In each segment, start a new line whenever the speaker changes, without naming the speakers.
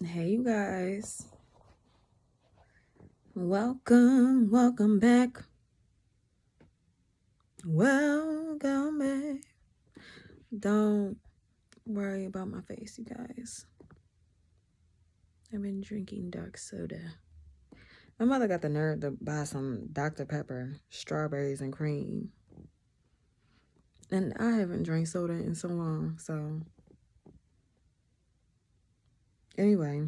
Hey, you guys. Welcome back. Welcome back. Don't worry about my face, you guys. I've been drinking dark soda. My mother got the nerve to buy some Dr. Pepper, strawberries, and cream. And I haven't drank soda in so long, so. Anyway,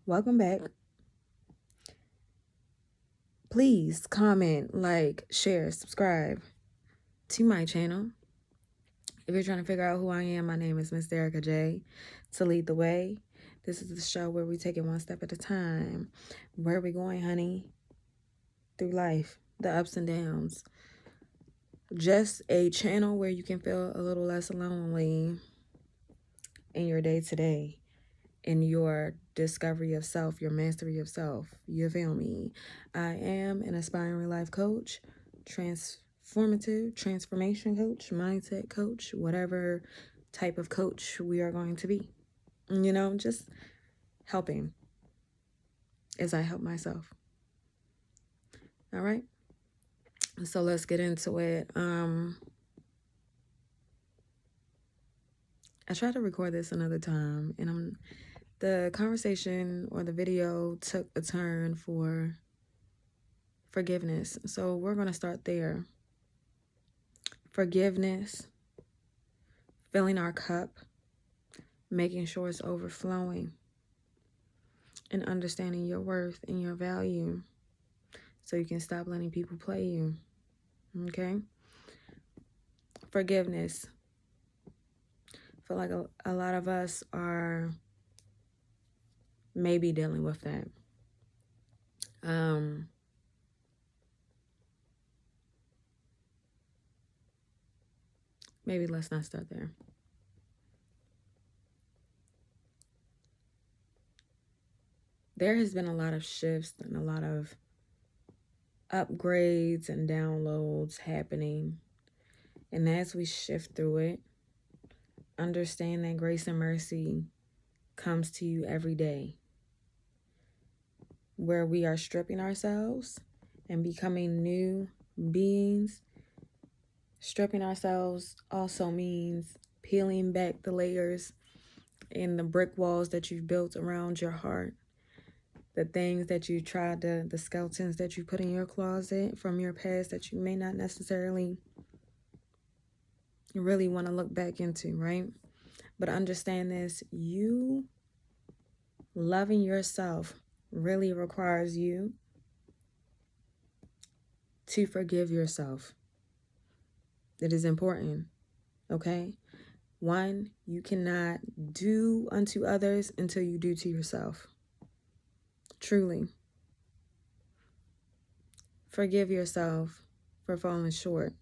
welcome back. Please comment, like, share, subscribe to my channel. If you're trying to figure out who I am, my name is Miss Erica J. To lead the way, this is the show where we take it one step at a time. Where are we going, honey? Through life, the ups and downs. Just a channel where you can feel a little less lonely in your day-to-day, in your discovery of self, your mastery of self. You feel me? I am an aspiring life coach, transformation coach, mindset coach, whatever type of coach we are going to be. Just helping as I help myself. All right. So let's get into it. I tried to record this another time, and the conversation or the video took a turn for forgiveness. So we're going to start there. Forgiveness, filling our cup, making sure it's overflowing, and understanding your worth and your value so you can stop letting people play you. Okay? Forgiveness. I feel like a lot of us are maybe dealing with that. Maybe let's not start there. There has been a lot of shifts and a lot of upgrades and downloads happening. And as we shift through it, understand that grace and mercy comes to you every day, where we are stripping ourselves and becoming new beings. Stripping ourselves also means peeling back the layers and the brick walls that you've built around your heart. The things that you tried to, the skeletons that you put in your closet from your past that you may not necessarily really want to look back into, right? But understand this, you loving yourself really requires you to forgive yourself. It is important, okay? One, you cannot do unto others until you do to yourself. Truly. Forgive yourself for falling short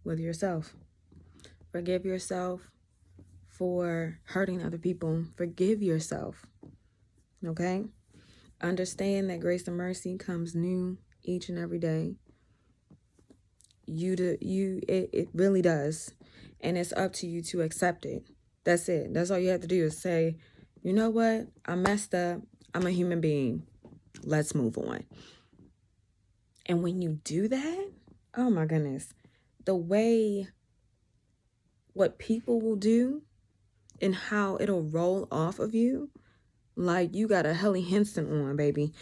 with yourself. Forgive yourself for hurting other people. Forgive yourself. Okay? Understand that grace and mercy comes new each and every day. It really does. And it's up to you to accept it. That's it. That's all you have to do is say, you know what? I messed up. I'm a human being. Let's move on. And when you do that, oh my goodness, the way what people will do and how it'll roll off of you, like you got a Helly Henson on, baby,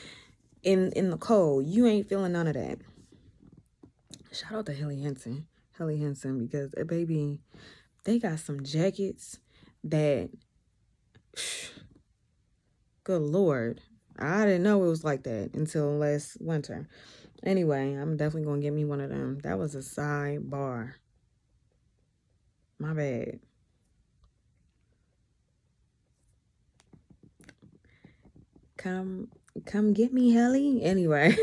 in the cold. You ain't feeling none of that. Shout out to Helly Henson, because baby, they got some jackets that, good Lord, I didn't know it was like that until last winter. Anyway, I'm definitely gonna get me one of them. That was a sidebar. My bad. Come get me, Helly. Anyway.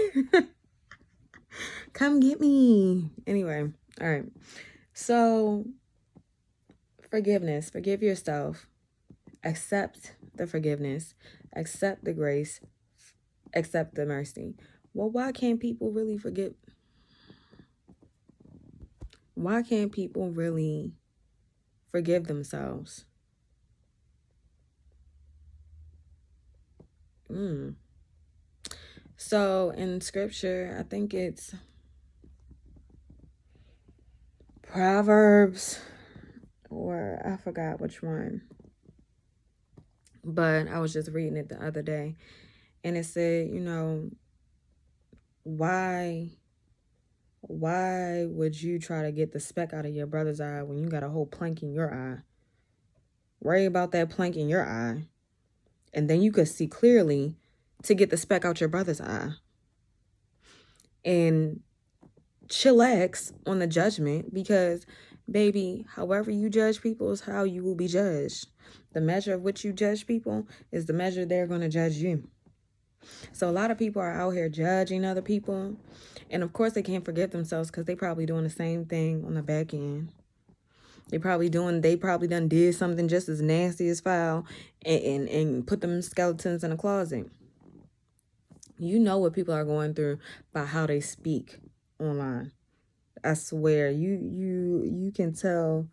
Come get me. Anyway, all right. So, forgiveness. Forgive yourself. Accept the forgiveness. Accept the grace. Accept the mercy. Well, why can't people really forgive? Why can't people really forgive themselves? So in scripture, I think it's Proverbs, or I forgot which one, but I was just reading it the other day, and it said, why would you try to get the speck out of your brother's eye when you got a whole plank in your eye? Worry about that plank in your eye, and then you could see clearly to get the speck out your brother's eye. And chillax on the judgment, because, baby, however you judge people is how you will be judged. The measure of which you judge people is the measure they're going to judge you. So a lot of people are out here judging other people, and of course they can't forgive themselves because they probably doing the same thing on the back end. They probably done did something just as nasty as foul, and put them skeletons in a closet. You know what people are going through by how they speak online. I swear, you can tell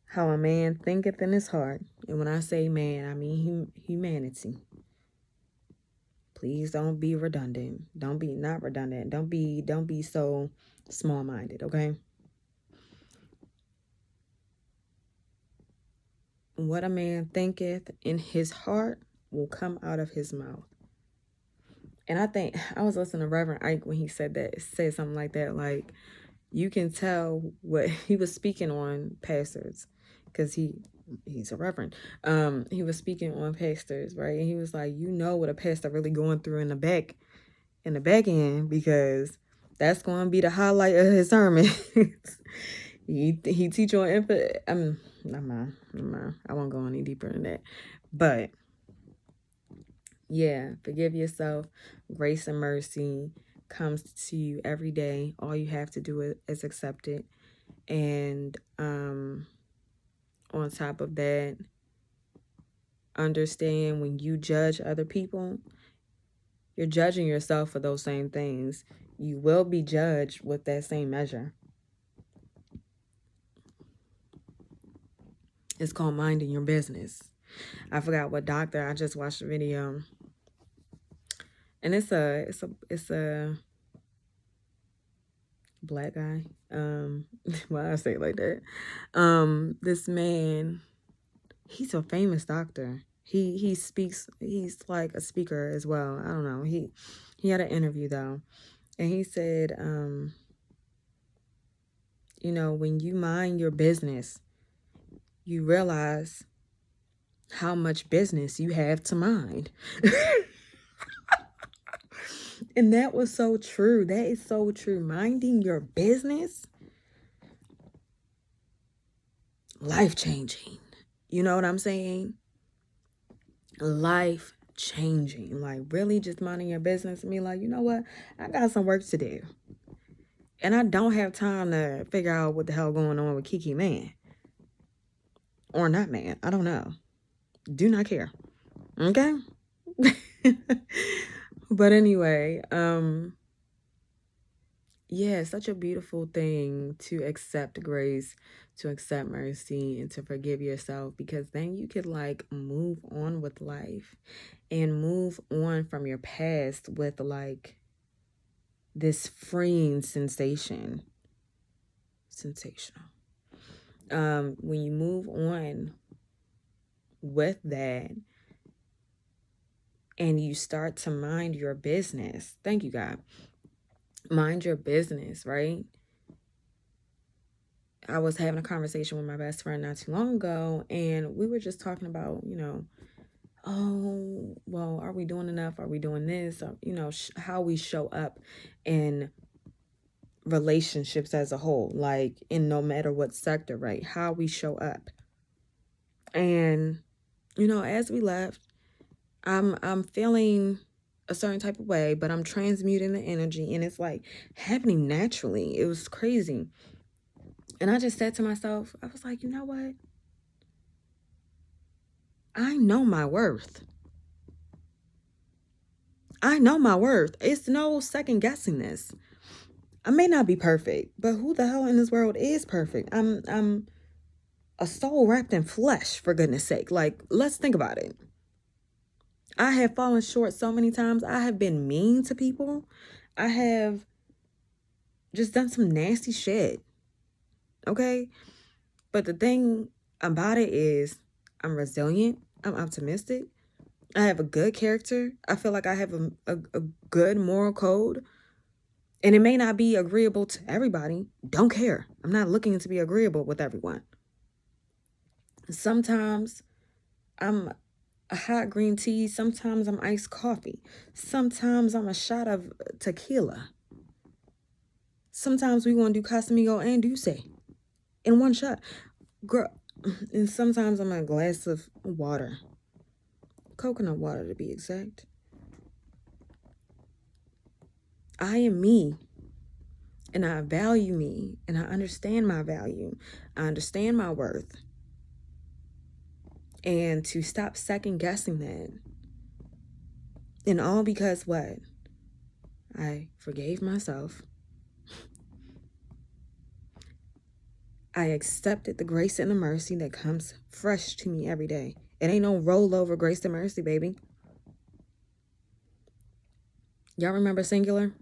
how a man thinketh in his heart. And when I say man, I mean humanity. Please don't be redundant. Don't be not redundant. Don't be so small-minded, okay? What a man thinketh in his heart will come out of his mouth. And I think I was listening to Reverend Ike when he said something like that. Like, you can tell what he was speaking on pastors, because he's a reverend. He was speaking on pastors, right? And he was like, what a pastor really going through in the back end, because that's going to be the highlight of his sermon. he teach on never mind. I won't go any deeper than that. But yeah, forgive yourself. Grace and mercy comes to you every day. All you have to do is accept it. And on top of that, understand when you judge other people, you're judging yourself for those same things. You will be judged with that same measure. It's called minding your business. I forgot what doctor. I just watched a video, and it's a black guy. Why I say it like that? This man, he's a famous doctor. He speaks. He's like a speaker as well. I don't know. He had an interview though, and he said, when you mind your business, you realize how much business you have to mind. And that was so true. That is so true. Minding your business, life-changing. You know what I'm saying? Life-changing. Like, really just minding your business and be like, you know what? I got some work to do. And I don't have time to figure out what the hell going on with Kiki Man. Or not man. I don't know. Do not care. Okay? But anyway, yeah, it's such a beautiful thing to accept grace, to accept mercy, and to forgive yourself, because then you could like move on with life and move on from your past with like this freeing sensation. Sensational. When you move on with that and you start to mind your business, thank you, God. Mind your business, right? I was having a conversation with my best friend not too long ago, and we were just talking about, oh, well, are we doing enough? Are we doing this? Or, how we show up in relationships as a whole, like in no matter what sector, right? How we show up. And, as we left, I'm feeling a certain type of way, but I'm transmuting the energy, and it's like happening naturally. It was crazy. And I just said to myself, I was like, you know what? I know my worth. I know my worth. It's no second guessing this. I may not be perfect, but who the hell in this world is perfect? I'm a soul wrapped in flesh, for goodness sake. Like, let's think about it. I have fallen short so many times. I have been mean to people. I have just done some nasty shit. Okay? But the thing about it is, I'm resilient. I'm optimistic. I have a good character. I feel like I have a good moral code. And it may not be agreeable to everybody. Don't care. I'm not looking to be agreeable with everyone. Sometimes I'm a hot green tea. Sometimes I'm iced coffee. Sometimes I'm a shot of tequila. Sometimes we want to do Casamigo and Douce in one shot. Girl, and sometimes I'm a glass of water. Coconut water to be exact. I am me. And I value me. And I understand my value. I understand my worth. And to stop second guessing that. And all because what? I forgave myself. I accepted the grace and the mercy that comes fresh to me every day. It ain't no rollover grace and mercy, baby. Y'all remember Singular?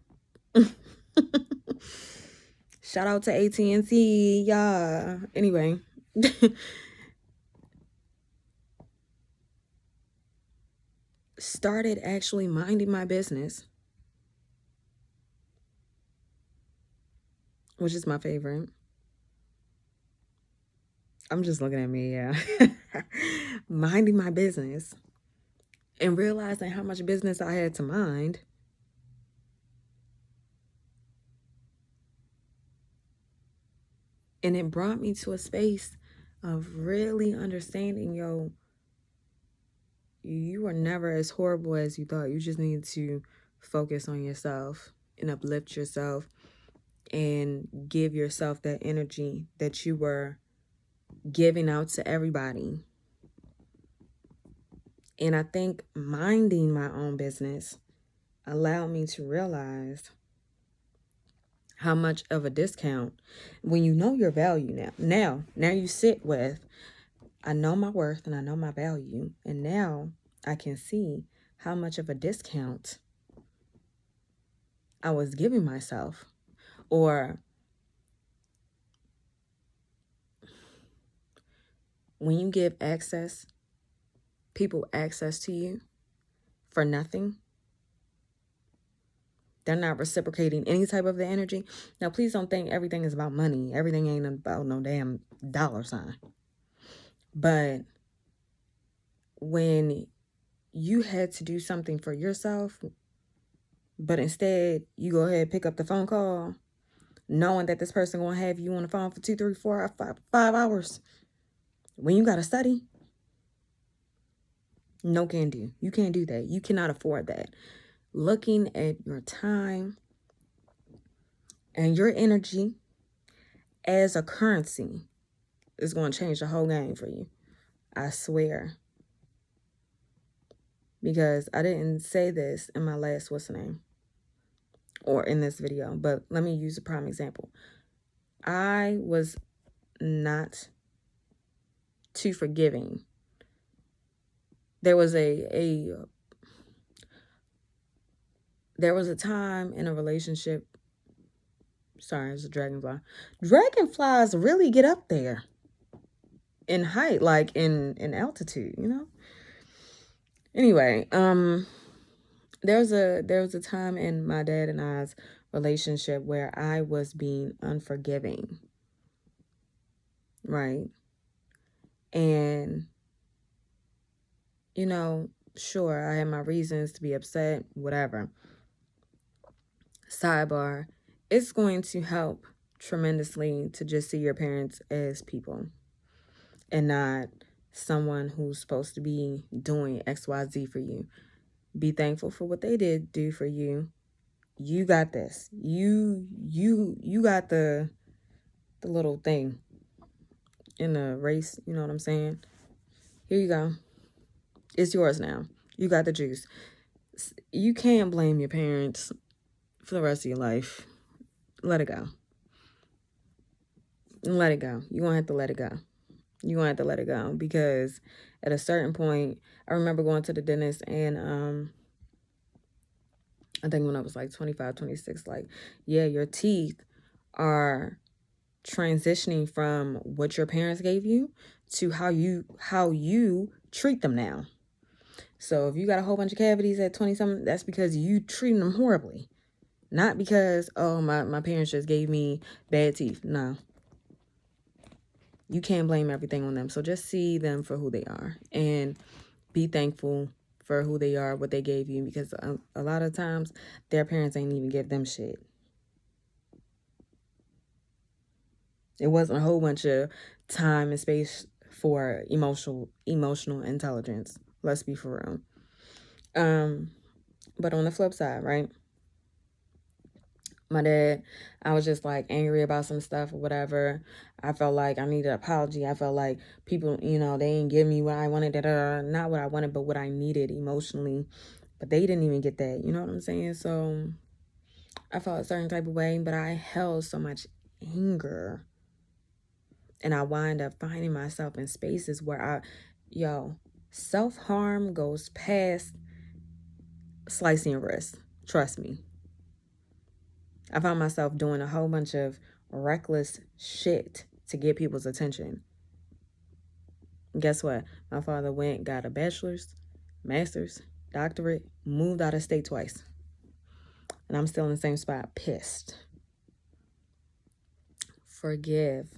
Shout out to AT&T, yeah. Anyway. Started actually minding my business, which is my favorite. I'm just looking at me, yeah. Minding my business and realizing how much business I had to mind. And it brought me to a space of really understanding, you are never as horrible as you thought. You just need to focus on yourself and uplift yourself and give yourself that energy that you were giving out to everybody. And I think minding my own business allowed me to realize how much of a discount, when you know your value now you sit with, I know my worth and I know my value, and now I can see how much of a discount I was giving myself. Or when you give people access to you for nothing, they're not reciprocating any type of the energy. Now, please don't think everything is about money. Everything ain't about no damn dollar sign. But when you had to do something for yourself, but instead you go ahead and pick up the phone call, knowing that this person gonna have you on the phone for 2, 3, 4, 5 hours, when you gotta study, no can do. You can't do that. You cannot afford that. Looking at your time and your energy as a currency is going to change the whole game for you. I swear. Because I didn't say this in my last what's the name or in this video, but let me use a prime example. I was not too forgiving. There was a time in a relationship. Sorry, it's a dragonfly. Dragonflies really get up there in height, like in altitude, Anyway, there was a time in my dad and I's relationship where I was being unforgiving. Right? And sure, I had my reasons to be upset, whatever. Sidebar, it's going to help tremendously to just see your parents as people and not someone who's supposed to be doing XYZ for you. Be thankful for what they did do for you. You got this. You got the little thing in the race, you know what I'm saying? Here you go. It's yours now. You got the juice. You can't blame your parents for the rest of your life. Let it go. Let it go. You're going to have to let it go. You're going to have to let it go because At a certain point, I remember going to the dentist, and I think when I was like 25, 26, like, yeah, your teeth are transitioning from what your parents gave you to how you treat them now. So if you got a whole bunch of cavities at 20 something, that's because you treating them horribly. Not because, oh, my parents just gave me bad teeth. No. You can't blame everything on them. So just see them for who they are and be thankful for who they are, what they gave you, because a lot of times their parents ain't even give them shit. It wasn't a whole bunch of time and space for emotional intelligence. Let's be for real. But on the flip side, right? My dad, I was just like angry about some stuff or whatever. I felt like I needed an apology. I felt like people, they didn't give me what I wanted. Not what I wanted, but what I needed emotionally. But they didn't even get that. You know what I'm saying? So I felt a certain type of way, but I held so much anger. And I wind up finding myself in spaces where self-harm goes past slicing your wrist. Trust me. I found myself doing a whole bunch of reckless shit to get people's attention. And guess what? My father went, got a bachelor's, master's, doctorate, moved out of state twice. And I'm still in the same spot, pissed. Forgive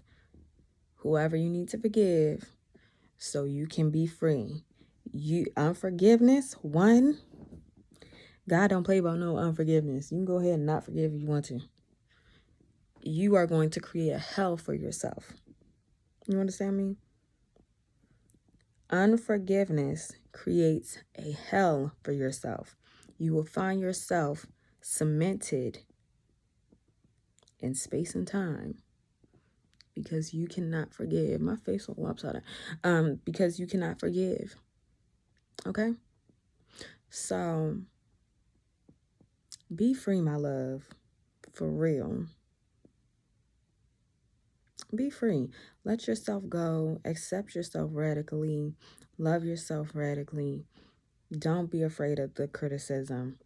whoever you need to forgive so you can be free. Unforgiveness, one, God don't play about no unforgiveness. You can go ahead and not forgive if you want to. You are going to create a hell for yourself. You understand me? Unforgiveness creates a hell for yourself. You will find yourself cemented in space and time because you cannot forgive. My face all upside down. Because you cannot forgive. Okay? So, be free, my love. For real. Be free. Let yourself go. Accept yourself radically. Love yourself radically. Don't be afraid of the criticism.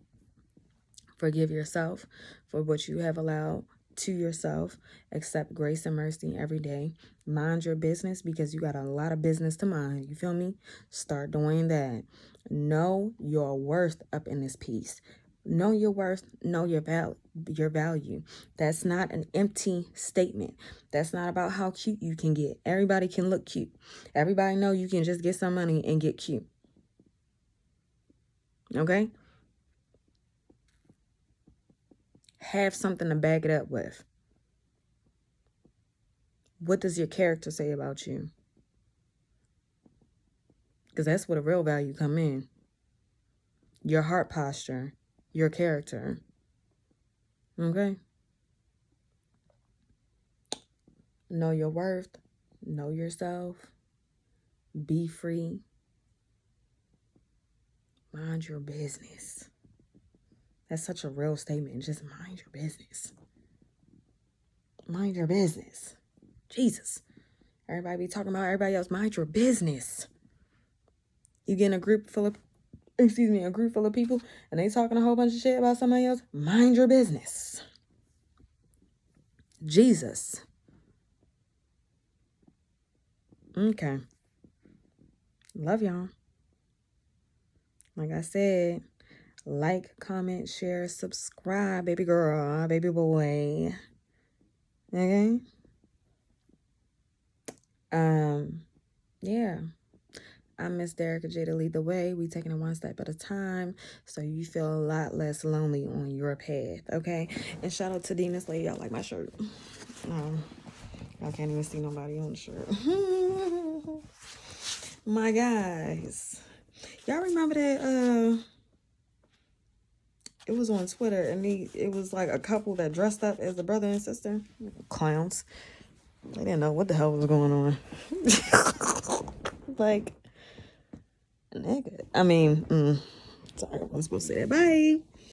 Forgive yourself for what you have allowed to yourself. Accept grace and mercy every day. Mind your business because you got a lot of business to mind. You feel me? Start doing that. Know your worth up in this piece. Know your worth. Know your value. That's not an empty statement. That's not about how cute you can get. Everybody can look cute. Everybody know you can just get some money and get cute. Okay? Have something to back it up with. What does your character say about you? Because that's where the real value come in. Your heart posture, your character. Okay? Know your worth. Know yourself. Be free. Mind your business. That's such a real statement. Just mind your business. Mind your business. Jesus. Everybody be talking about everybody else. Mind your business. You get in a group full of people and they talking a whole bunch of shit about somebody else. Mind your business. Jesus. Okay. Love y'all. Like I said, like, comment, share, subscribe, baby girl, baby boy. Okay? Yeah. I'm Miss Derrica J to lead the way. We taking it one step at a time so you feel a lot less lonely on your path, okay? And shout out to Dina's lady. I like my shirt. I can't even see nobody on the shirt. My guys. Y'all remember that it was on Twitter and it was like a couple that dressed up as the brother and sister? Clowns. They didn't know what the hell was going on. Like, nigga. I mean, sorry, I wasn't supposed to say that. Bye.